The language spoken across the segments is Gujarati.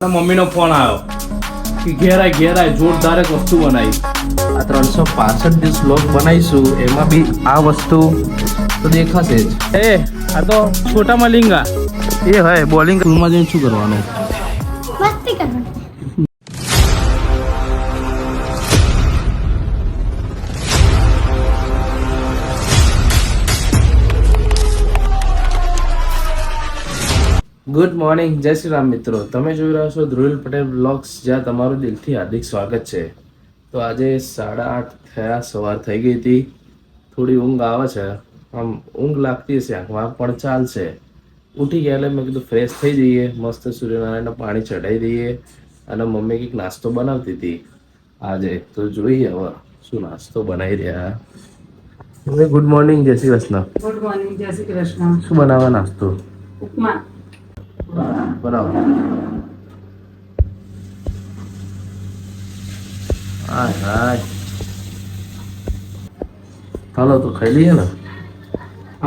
મમ્મીનો ફોન આવ્યો કે ઘેરાય જોરદાર એક વસ્તુ બનાવી. આ 365 દિવસ વ્લોગ બનાવીશું, એમાં બી આ વસ્તુ તો દેખાશે જ. આ તો છોટા મલિંગા એ હોય બોલિંગ. સ્કૂલમાં જઈને શું કરવાનું? મસ્તી કરવાની. ગુડ મોર્નિંગ, જય શ્રી રામ મિત્રો. તમે જોઈ રહ્યા છો ધ્રુવિલ પટેલ બ્લોગ્સ, જ્યાં તમારું દિલથી હાર્દિક સ્વાગત છે. તો આજે 8:30 થયા, સવાર થઈ ગઈ હતી. થોડી ઊંઘ આવે છે, આમ ઊંઘ લાગતી હશે આંખમાં, પણ ચાલશે. ઉઠી ગયા એટલે મેં કીધું ફ્રેશ થઈ જઈએ, મસ્ત સૂર્યનારાયણને પાણી ચઢાવી દઈએ. અને મમ્મી કંઈક નાસ્તો બનાવતી હતી આજે, તો જોઈએ હવે શું નાસ્તો બનાવી રહ્યા. ગુડ મોર્નિંગ, જય શ્રી કૃષ્ણ. ગુડ મોર્નિંગ, જય શ્રી કૃષ્ણ. શું બનાવવા નાસ્તો? ઉપમા. બરાબર. હાય હાલો તો ખાઈ લઈએ ને.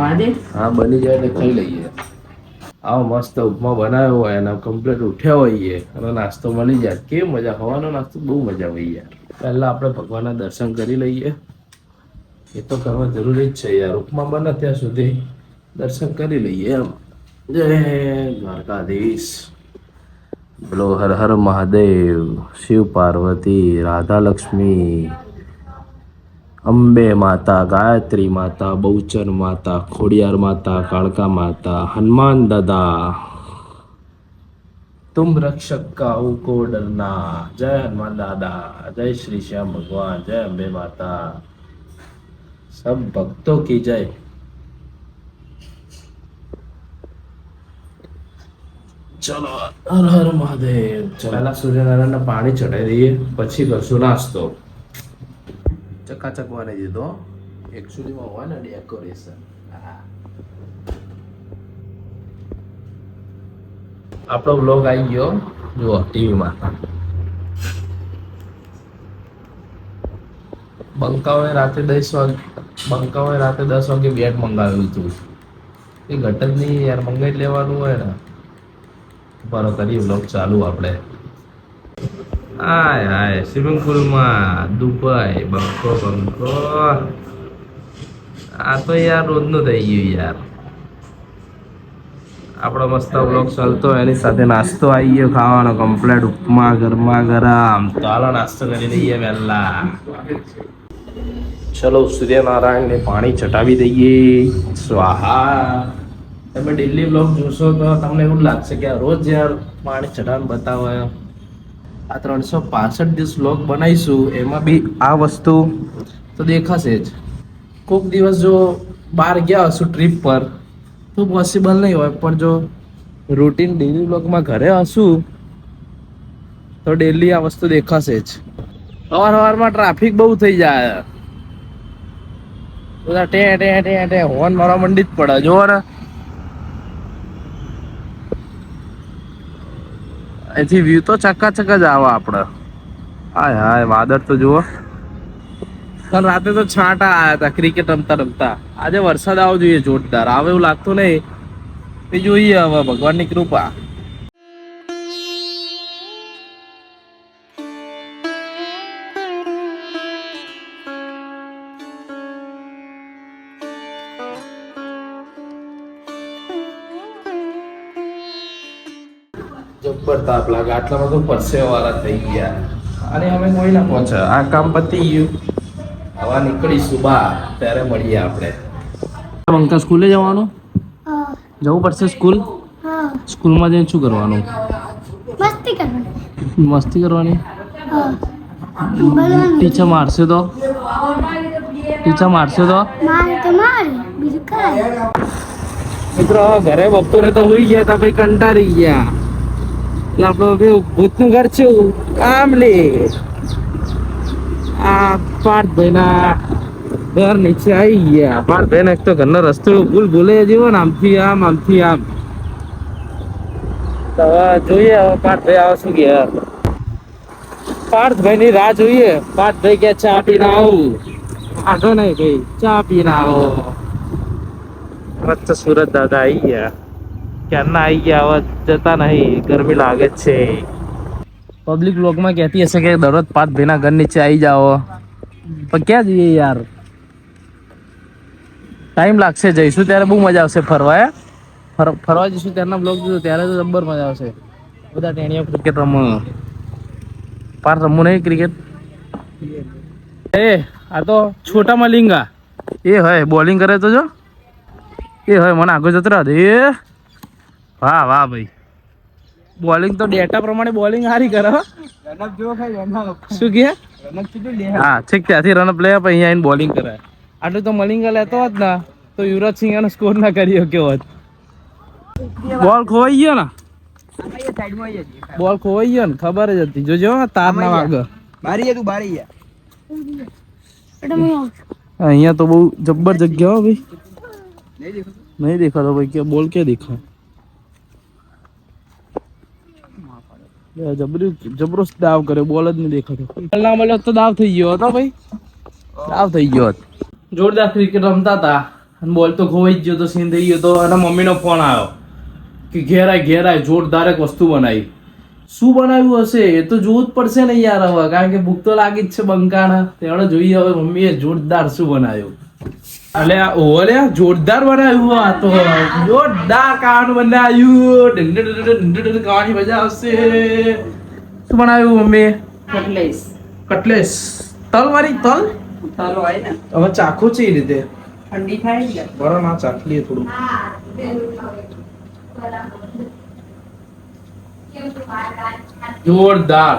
આજે હા, બની જાય એટલે ખાઈ લઈએ. આવો મસ્ત ઉપમા બનાવ્યો હોય અને કમ્પ્લીટ ઉઠ્યા હોઈએ અને નાસ્તો મળી જાય, કેવી મજા. હવાનો નાસ્તો બહુ મજા હોય યાર. પહેલા આપણે ભગવાનના દર્શન કરી લઈએ, એ તો કરવા જરૂરી જ છે યાર. ઉપમા બને ત્યાં સુધી દર્શન કરી લઈએ એમ. જય દ્વારકાધીશ. બોલો હર હર મહાદેવ. શિવ પાર્વતી, રાધા લક્ષ્મી, અંબે માતા, ગાયત્રી માતા, બહુચર માતા, ખોડિયાર માતા, કાળકા માતા, હનુમાન દાદા, तुम रक्षक का को डरना. जय हनुमान दादा, जय श्री श्याम भगवान, जय अंबे माता, सब भक्तों की जय. ચલો હર હર મહાદેવ. પહેલા સૂર્યનારાયણને પાણી ચડાવી દઈએ, પછી કરશું નાસ્તો. ચકાચક બનાવી દીધો. એકચ્યુઅલીમાં હોય ને ડેકોરેશન. આપણો બ્લોગ આવી ગયો, જુઓ ટીવીમાં. બંકાઓએ રાતે 10 વાગે બેટ મંગાવ્યું હતું. એ ઘટ જ નહીં યાર, મંગાવી લેવાનું હોય ને. બરો કરીએ બ્લોગ ચાલુ આપણે. હાય સ્વિમિંગ પુલમાં દુબઈ બંકો. આ તો યાર રોજનું થઈ ગયું યાર. આપણો મસ્ત બ્લોગ ચાલતો એની સાથે નાસ્તો આવી ગયો ખાવાનો કમ્પ્લેટ. ઉપમા ગરમા ગરમ. તો હાલો નાસ્તો કરી લઈએ પહેલા. ચલો સૂર્યનારાયણને પાણી ચટાવી દઈએ. સ્વાહા. તમે ડેલી બ્લોગ જોશો તો તમને એવું લાગશે કે રોજ યાર પાણી ચઢાવીને બતાવો. આ 365 દિવસ બ્લોગ બનાવીશું, એમાં બી આ વસ્તુ તો દેખાશે જ. કોઈક દિવસ જો બહાર ગયા હશું ટ્રીપ પર તો પોસિબલ નહીં હોય, પણ જો રૂટીન ડેલી બ્લોગમાં ઘરે હશું તો ડેલી આ વસ્તુ દેખાશે જ. સવારમાં ટ્રાફિક બહુ થઈ જાય, બધા ટે હોર્ન મારવા મંડી જ પડે. જો ને અહીંથી વ્યૂ તો ચકાચક જ આવે આપણે. હાય વાદળ તો જુઓ. કાલ રાતે તો છાંટા આવ્યા હતા ક્રિકેટ રમતા. આજે વરસાદ આવવો જોઈએ જોરદાર. આવે એવું લાગતું નહીં. એ જોઈએ હવે ભગવાનની કૃપા. જબ્બર તાપ લાગે. આટલામાં તો પરસેવા વાળા થઈ ગયા. અને અમે કોઈ ના પહોંચે. આ કામ પતી ગયું, હવા નીકળીશું બહાર, ત્યારે મળીએ આપણે. અંકા સ્કૂલે જવાનું? જવું પડશે સ્કૂલ. હા. સ્કૂલમાં જઈને શું કરવાનું? મસ્તી કરવાની. મસ્તી કરવાની. હા. બોલવાનું. ટીચર મારશે તો? મારે તો મારે બીજું કાંઈ. મિત્રો ઘરે બપોરે તો હોઈ ગયા હતા, ભાઈ કંટાળી ગયા. એટલે આપણો ભૂતનું ઘર છે કામ લે. આ પાર્થભાઈ ના ઘર નીચે આવી ગયા. પાર્થભાઈ ને એક તો ઘરનો રસ્તો ભૂલે જેવો ને, આમથી આમ. તો જોઈએ હવે પાર્થભાઈ આવે શું કે. પાર્થભાઈ ની રાહ જોઈએ. પાર્થભાઈ કે ચા પીને આવું. આટો નહીં ભાઈ, ચા પીને આવો. મસ્ત સુરત દાદા આવી ગયા. ક્યારના આવી ગયા, હવે જતા નહીં, ગરમી લાગે જ છે. પબ્લિક બ્લોગમાં કહેતી હશે કે દરરોજ પાંચ ભાઈના ઘર નીચે આવી જાઓ, પણ ક્યાં જઈએ યાર, ટાઈમ લાગશે. જઈશું ત્યારે બહુ મજા આવશે ફરવા. ફરવા જઈશું ત્યારના બ્લોગ જોજો, ત્યારે તો જબ્બર મજા આવશે. બધા ટેણીઓ ક્રિકેટ રમો, પાર રમવું નહીં ક્રિકેટ. એ આ તો છોટા મલિંગા એ હોય બોલિંગ કરે તો જો એ હોય મને આગળ જતો રહે. એ વાહ વાહ ભાઈ, બોલિંગ તો ડેટા પ્રમાણે બોલિંગ સારી કરે. શું કે હા ઠીક, ત્યાંથી રનઅપ લે પછી અહીંયા આવીને બોલિંગ કરે. આટલું તો મલિંગા લેતો હોત ને તો યુવરાજ સિંહ એનો સ્કોર ના કરી શક્યો હોત. બોલ ખોવાઈ ગયો ને, બોલ ખોવાઈ ગયો ને, ખબર જ હતી. જોજો તાર ના વાગે. અહીંયા તો બહુ જબ્બર જગ્યા હો ભાઈ. નહીં દેખાતો ભાઈ, કે બોલ ક્યાં દેખા? જબરો દાવ કર્યો, બોલ જ નહીં દેખાતો. ના મળ્યો તો દાવ થઈ ગયો હતો ભાઈ, દાવ થઈ ગયો હતો. જોરદાર ક્રિકેટ રમતા હતા અને બોલ તો ખોવાઈ જ ગયો તો, સીન થઈ ગયો તો. અને મમ્મીનો ફોન આવ્યો કે ઘેરાય જોરદાર એક વસ્તુ બનાવી. શું બનાવ્યું હશે એ તો જોવું જ પડશે ને યાર હવે, કારણ કે ભૂખ તો લાગી જ છે બંકાને. તેણે જોઈએ હવે મમ્મીએ જોરદાર શું બનાવ્યું. અલે ઓલે જોરદાર બનાવ્યું. આ તો જોરદાર ખાવાનું બનાવ્યું. ખાવાની મજા આવશે. શું બનાવ્યું મમ્મી? કટલેસ તલ વાળી તલ હોય ને હવે ચાખો છે એ રીતે ઠંડી થાય ને બરાબર. ના ચાખીએ થોડું. જોરદાર.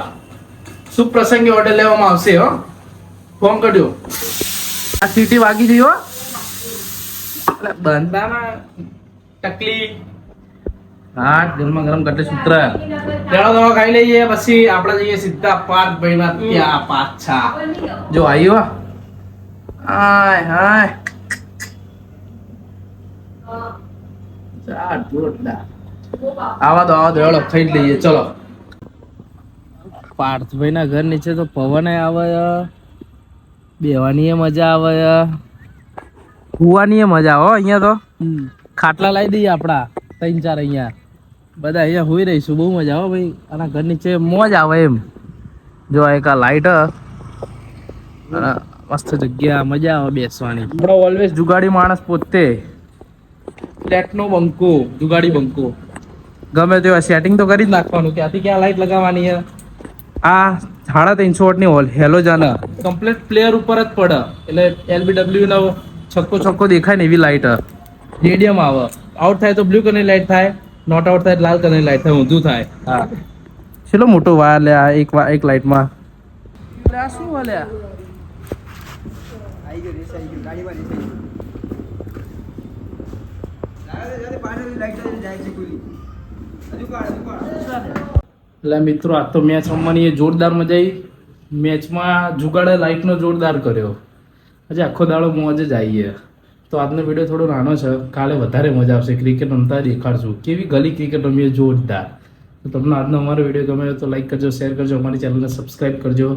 શુભ પ્રસંગે ઓર્ડર લેવામાં આવશે. હો ફોન કરજો. આ સીટી વાગી ગઈ હો. બંધાના ટકલી. હા ગરમા ગરમ કટલેસ ઉતર. પેલો દવા ખાઈ લઈએ પછી આપણે જઈએ સીધા પાંચ ભાઈના ત્યાં પાછા. જો આવ્યો હાય હાય જોરદાર. આવા દો હેળો ખાઈ જ લઈએ. ચલો પાર્થભાઈ ના ઘર નીચે તો પવન આવે, બેવાની મજા આવે, હુવાની મજા આવે. અહીંયા તો ખાટલા લાવી દઈએ આપડા 3-4 અહીંયા બધા અહીંયા હોઈ રહીશું. બહુ મજા આવે ભાઈ. આના ઘર નીચે મોજ આવે એમ. જો એક આ લાઈટ મસ્ત જગ્યા, મજા આવે બેસવાની. આપણો ઓલવેઝ જુગાડી માણસ પોતે. ફ્લેટનો બંકો, જુગાડી બંકો ગમે તેવા સેટિંગ તો કરી જ નાખવાનું. ત્યાંથી ક્યાં લાઈટ લગાવવાની છે? આ 350 વોટની હોલ હેલોજન કમ્પ્લીટ પ્લેયર ઉપર જ પડે. એટલે LBW નો છક્કો દેખાય ને એવી લાઈટ. રેડિયમ આવે. આઉટ થાય તો બ્લુ કલરની લાઈટ થાય, નોટ આઉટ થાય લાલ કલરની લાઈટ થાય, ઊંધું થાય. હા ચલો મોટો વાયર લે આ એક લાઈટમાં. આ શું વાલે એટલે મિત્રો આ તો મેચ રમવાની જોરદાર મજા આવી. મેચમાં જુગાડે લાઈટનો જોરદાર કર્યો. આજે આખો દાડો મોજ જ આવીએ. તો આજનો વિડીયો થોડો નાનો છે, કાલે વધારે મજા આવશે. ક્રિકેટ રમતા દેખાડશું કેવી ગલી ક્રિકેટ રમીએ જોરદાર. તો તમને આજનો અમારો વિડીયો ગમે તો લાઈક કરજો, શેર કરજો, અમારી ચેનલને સબસ્ક્રાઈબ કરજો.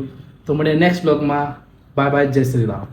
તો મળીએ નેક્સ્ટ બ્લોગમાં. બાય બાય, જય શ્રી રામ.